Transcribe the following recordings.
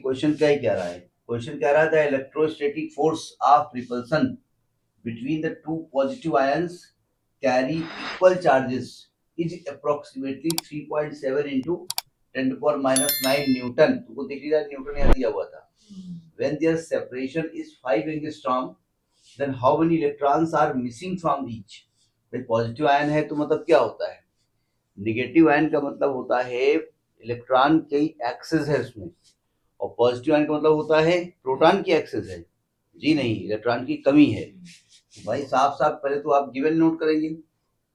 Question क्या ही कह रहा है, क्वेश्चन कह रहा था electrostatic force of repulsion between the two positive ions carry equal charges is approximately 3.7 into 10 to the power minus 9 Newton. तुमको दिख रहा है न्यूटन यहाँ दिया हुआ था। When their separation is 5 angstrom, then how many electrons are missing from each? भाई positive ion है तो मतलब क्या होता है, निगेटिव आयन का मतलब होता है इलेक्ट्रॉन की एक्सेस है उसमें, और पॉजिटिव आयन का मतलब होता है प्रोटॉन की एक्सेस है। जी नहीं, इलेक्ट्रॉन की कमी है। तो भाई साफ साफ पहले तो आप गिवन नोट करेंगे।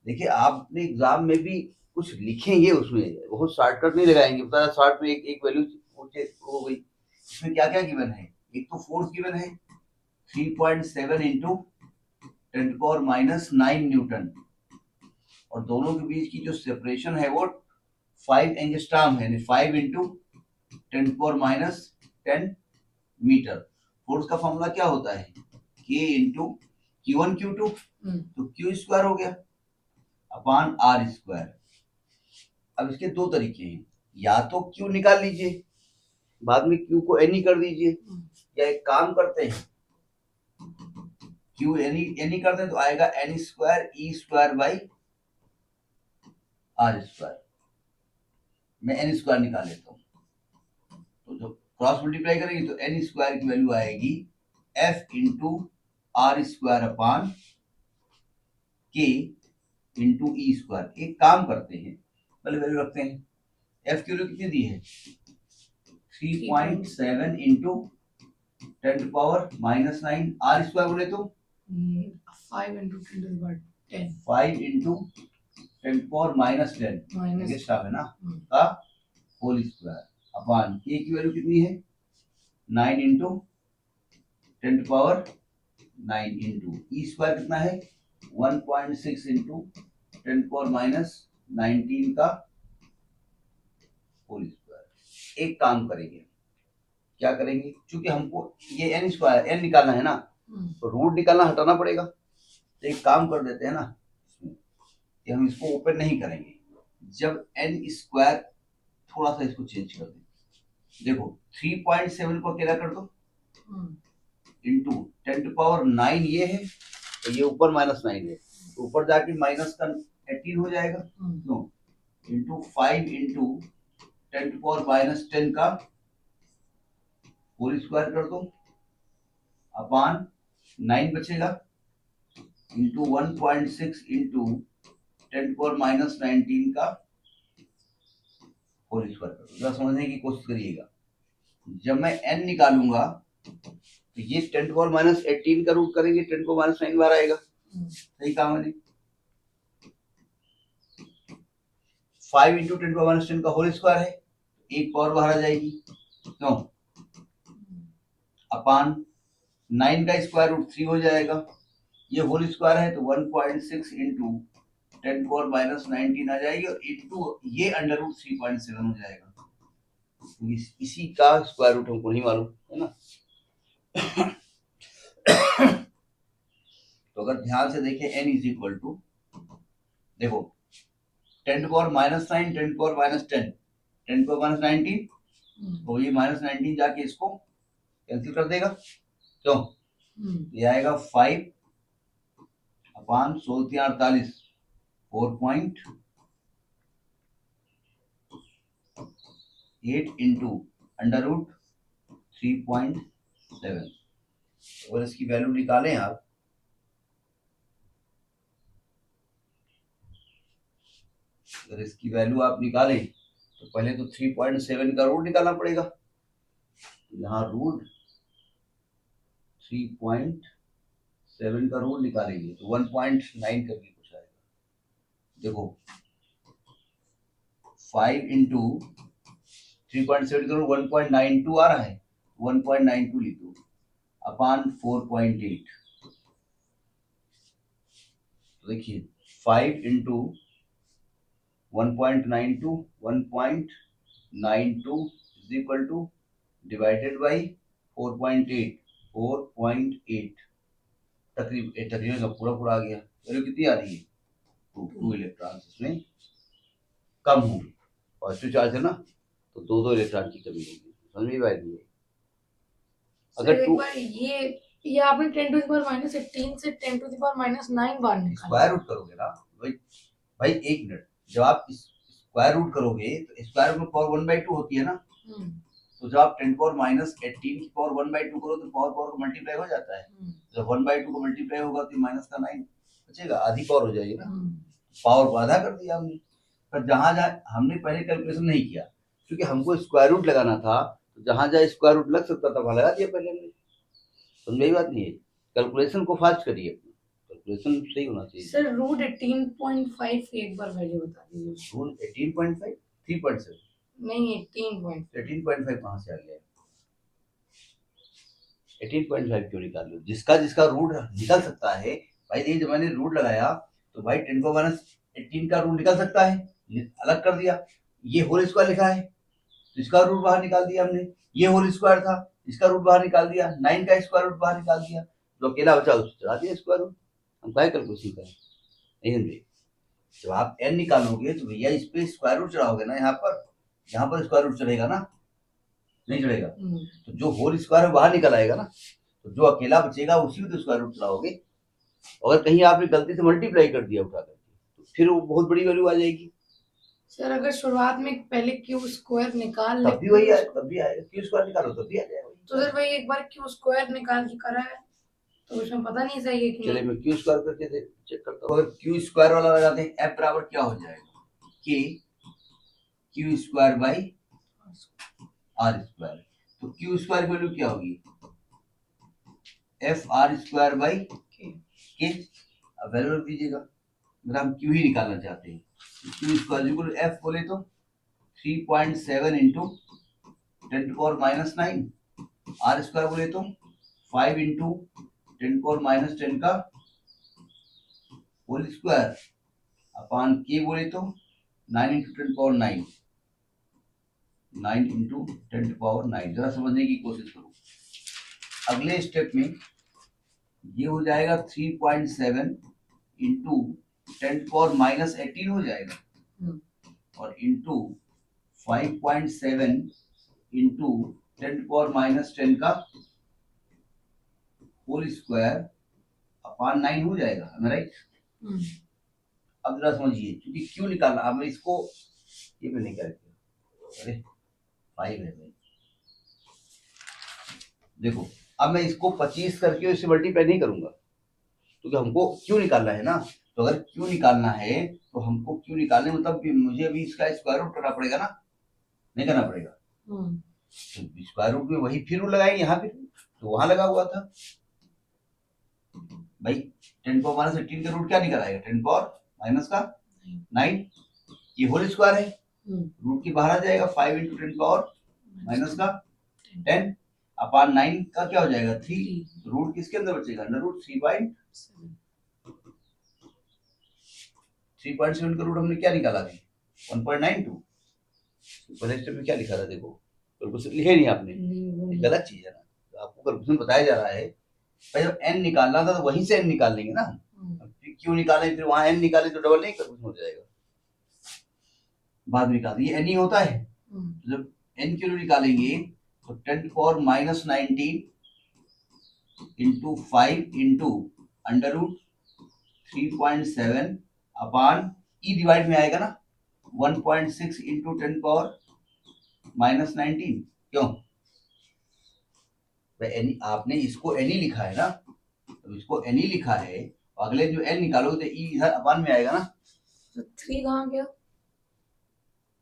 देखिए आप अपने एग्जाम में भी कुछ लिखेंगे, उसमें बहुत शॉर्टकट नहीं लगाएंगे, पता है शॉर्ट में एक वैल्यू हो गई। इसमें क्या क्या गिवन है, एक तो फोर्स गिवन है 3.7 into 10 to the power minus 9 Newton, और दोनों के बीच की जो सेपरेशन है वो 5 एंगस्ट्रॉम है, 5 into 10 to the power minus 10 metre. Force का फॉर्मूला क्या होता है, K इंटू Q1 Q2, तो Q स्क्वायर हो गया अपॉन R स्क्वायर। अब इसके दो तरीके हैं, या तो Q निकाल लीजिए, बाद में Q को N कर दीजिए, या एक काम करते हैं Q N करते हैं तो आएगा N square E square by R square. मैं N स्क्वायर निकाल लेता हूँ, तो जो क्रॉस मल्टीप्लाई करेंगे तो N स्क्वायर की वैल्यू आएगी F into R square upon K into E square. एक काम करते हैं, पहले वैल्यू रखते हैं। एफ की वैल्यू कितनी दी है 3.7 into 10 to power minus 9, R square बोले तो 5 into 10 to the power 10 5 into 10 to power minus 10 minus है ना का होल स्क्वायर अपॉन के की वैल्यू कितनी है 9 into 10 to power 9 into E square कितना है 1.6 इंटू 10 टू पावर माइनस 19 का होल स्क्वायर। एक काम करेंगे, क्या करेंगे, क्योंकि हमको ये एन स्क्वायर एन निकालना है ना, तो रूट निकालना हटाना पड़ेगा। तो एक काम कर देते हैं ना, कि हम इसको ओपन नहीं करेंगे, जब एन स्क्वायर थोड़ा सा इसको चेंज कर दें। देखो 3.7 को अकेला कर दो इंटू 10 टू पावर 9 ये है, तो ये ऊपर माइनस 9 है, तो ऊपर जाके माइनस का 18 हो जाएगा, क्यों into 5 into 10 to power minus 10 का होल स्क्वायर कर दो अपॉन 9 बचेगा into 1.6 into 10 to power minus 19 का होल स्क्वायर कर दो। जरा समझने की कोशिश करिएगा, जब मैं n निकालूंगा तो ये 10 टू पावर माइनस 18 का रूट करेंगे, 10 टू पावर माइनस 9 बार आएगा। सही कहा मैंने, 5 इंटू 10 टू पावर माइनस 10 का होल स्क्वायर है, एक पावर बाहर आ जाएगी, क्यों अपॉन 9 का स्क्वायर रूट 3 हो जाएगा, ये होल स्क्वायर है तो 1.6 इंटू 10 पावर माइनस 19 आ जाएगी, और इंटू ये अंडर रूट 3.7 हो जाएगा। तो इसी का स्क्वायर रूट हमको नहीं मालूम है ना। तो अगर ध्यान से देखें n इज इक्वल टू, देखो 10 power minus 9 10 power minus 10 10 power minus 19, तो ये माइनस 19 जाके इसको कैंसिल कर देगा, क्यों ये आएगा 5 अपॉन 16 4.8 इंटू अंडर रूट 3.7। और इसकी वैल्यू निकालें आप, अगर इसकी वैल्यू आप निकालें तो पहले तो 3.7 का रूट निकालना पड़ेगा, यहाँ रूट 3.7 का रूट निकालेंगे तो 1.9 करके कुछ आएगा। देखो 5 इंटू 3.7 का रूट 1.92 आ रहा है, 1.92 लिख दो अपॉन 4.8। तो देखिए 5 into 1.92 1.92 is equal two divided by 4.8 तकरीबन का पूरा आ गया। वैल्यू कितनी आ रही है 2 इलेक्ट्रॉन इसमें कम होंगे, पॉजिटिव चार्ज है ना, तो 2 इलेक्ट्रॉन की कमी होगी। समझ में बात है। सर अगर एक टू बार ये आपने 10⁻−18 से 10⁻9 बार निकाला। स्क्वायर रूट करोगे ना भाई, भाई एक मिनट, जब आप स्क्वायर रूट करोगे तो स्क्वायर रूट में पावर 1/2 होती है ना, तो जब आप 10⁻−18 की पावर 1/2 करो तो पावर पावर को मल्टीप्लाई हो जाता है, जब 1/2 को मल्टीप्लाई होगा तो माइनस का 9 बचेगा, आधी पावर हो जाएगी ना, पावर को आधा कर दिया हमने। पर जहां जहां हमने पहले कैलकुलेशन नहीं किया, क्योंकि हमको स्क्वायर रूट लगाना था, तो जहां जहां स्क्वायर रूट लग सकता था वहां लगा दिया पहले हमने। समझ बात नहीं है, कैलकुलेशन को फास्ट करिए, कैलकुलेशन सही होना चाहिए। सर रूट 18.5 एक बार वैल्यू बता दीजिए। रूट 18.5 3.7 नहीं 18. 18.5 कहाँ से आ गया? 18.5 क्यों निकाल लो, जिसका जिसका रूट निकल सकता है भाई। ये जब मैंने रूट लगाया तो भाई 10⁻18 का रूट निकल सकता है, अलग कर दिया। ये होल स्क्वायर लिखा है तो इसका रूट बाहर निकाल दिया हमने, ये होल स्क्वायर था इसका रूट बाहर निकाल दिया, 9 का स्क्वायर रूट बाहर निकाल दिया, जो अकेला बचा उसको चढ़ा दिया स्क्वायर रूट। हम क्या कैलकुलेशन करें? नहीं समझे? जब आप n निकालोगे तो भैया इस पे स्क्वायर रूट चढ़ाओगे ना, यहाँ पर स्क्वायर रूट चढ़ेगा ना, नहीं चढ़ेगा? तो जो होल स्क्वायर बाहर निकल आएगा ना, तो जो अकेला बचेगा उसी को स्क्वायर रूट चढ़ाओगे। अगर कहीं आपने गलती से मल्टीप्लाई कर दिया उठा करके तो फिर वो बहुत बड़ी वैल्यू आ जाएगी। सर अगर शुरुआत में पहले क्यू स्क्वायर निकाल तब भी वही आए, तब भी आएगा, क्यू स्क्वायर निकालो तब भी आ जाएगा। तो सर भाई एक बार क्यू स्क्वायर निकाल के करा है तो उसमें पता नहीं सही है कि चलिए मैं क्यू स्क्वायर करके चेक करता हूँ। अगर क्यू स्क्वायर वाला लगाते हैं एफ बराबर क्या हो जाएगा, K Q square by R square. तो क्यू स्क्वायर की वैल्यू क्या होगी, एफ आर स्क्वायर बाई के। अब वैल्यू रख दीजिएगा, अगर हम क्यू ही निकालना चाहते हैं, क्यू स्क्वायर इक्वल एफ बोले तो 3.7 इंटू 10⁻−9, आर स्क्वायर बोले तो 5 इंटू 10⁻10 का होल स्क्वायर अपॉन के बोले तो 9 इंटू 10⁻9, 9 इंटू 10⁻9। जरा समझने की कोशिश करो। अगले स्टेप में ये हो जाएगा 3.7 इंटू 10⁻−18 हो जाएगा, और इंटू 5.7 इंटू 10⁻10 का होल स्क्वायर अपॉन 9 हो जाएगा, राइट? अब जरा समझिए, क्योंकि क्यों निकालना, अब मैं इसको ये भी नहीं करके, अरे 5 है भाई, देखो अब मैं इसको 25 करके इससे मल्टीप्लाई नहीं करूंगा, क्योंकि हमको क्यों निकालना है ना। तो अगर क्यों निकालना है तो हमको क्यों निकालने मतलब मुझे अभी इसका स्क्वायर रूट करना पड़ेगा ना, नहीं करना पड़ेगा? तो स्क्वायर रूट में वही फिर रूट लगाएंगे, यहाँ फिर तो वहां लगा हुआ था भाई। 10⁻18 का रूट क्या निकल आएगा, 10⁻- का 9, ये होल स्क्वायर है, रूट की बाहर आ जाएगा, 5 इंटू 10⁻- का 10 अपॉन 9 का क्या हो जाएगा 3, रूट किसके अंदर बचेगा, अंडर रूट 3.7 का रूट हमने क्या निकाला अभी 1.92। पहले स्टेप में क्या लिखा था देखो, कैलकुलेशन लिखे नहीं आपने, गलत चीज है ना। तो आपको कैलकुलेशन बताया जा रहा है भाई, जब n निकालना था तो वहीं से n निकाल लेंगे ना, फिर क्यों निकालें फिर वहां n निकाले तो डबल नहीं कैलकुलेशन हो जाएगा, बाद में निकाल ये n ही होता है। तो जब n की वैल्यू निकालेंगे तो 10⁻19 into 5 into under root 3.7 upon E divide में आएगा ना 1.6 इंटू 10⁻19। क्यों भाई, आपने इसको एन ही लिखा है ना, तो इसको एन ही लिखा है, अगले जो एन निकालोगे तो ई इधर अपॉन में आएगा ना। तो 3 कहाँ गया?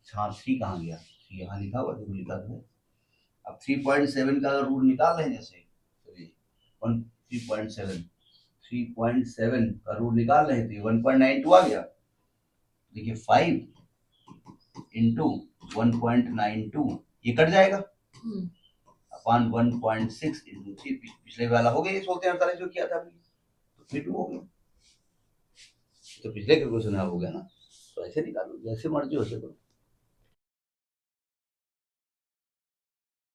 हाँ 3 कहाँ गया, 3 यहाँ लिखा हुआ देखो, लिखा तो है। अब 3.7 का रूट निकाल रहे हैं, जैसे 3.7 का रूट निकाल रहे हैं तो ये 1.92 आ गया। देखिए 5 इंटू 1.92 ये कट जाएगा अपॉन 1.6 इंटू 3, पिछले वाला हो गया ये 1648 जो किया था अभी, तो फिर 2 हो गया, तो पिछले कैलकुलेशन हो गया ना। तो ऐसे निकालो, जैसे मर्जी वैसे करो।